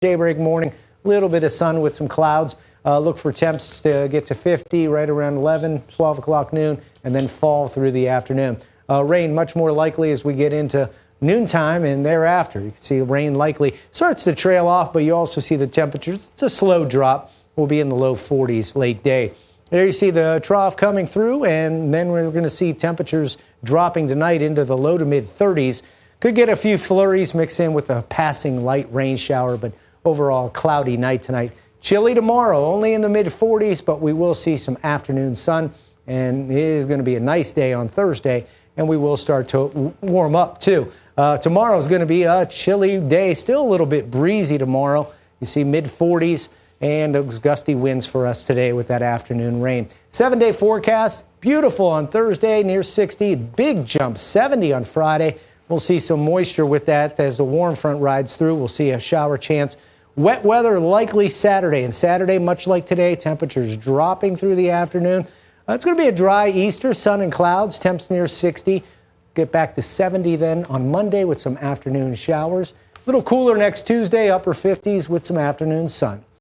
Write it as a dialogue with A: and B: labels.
A: Daybreak morning, a little bit of sun with some clouds. Look for temps to get to 50 right around 11, 12 o'clock noon, and then fall through the afternoon. Rain much more likely as we get into noontime and thereafter. You can see rain likely starts to trail off, but you also see the temperatures. It's a slow drop. We'll be in the low 40s late day. There you see the trough coming through, and then we're going to see temperatures dropping tonight into the low to mid 30s. Could get a few flurries mixed in with a passing light rain shower, but overall cloudy night tonight. Chilly tomorrow, only in the mid 40s, but we will see some afternoon sun, and it is going to be a nice day on Thursday, and we will start to warm up too. Tomorrow is going to be a chilly day, still a little bit breezy tomorrow. You see mid 40s and those gusty winds for us today with that afternoon rain. 7-day forecast, beautiful on Thursday, near 60, big jump, 70 on Friday. We'll see some moisture with that as the warm front rides through. We'll see a shower chance. Wet weather likely Saturday, and Saturday, much like today, temperatures dropping through the afternoon. It's going to be a dry Easter, sun and clouds, temps near 60. Get back to 70 then on Monday with some afternoon showers. A little cooler next Tuesday, upper 50s with some afternoon sun.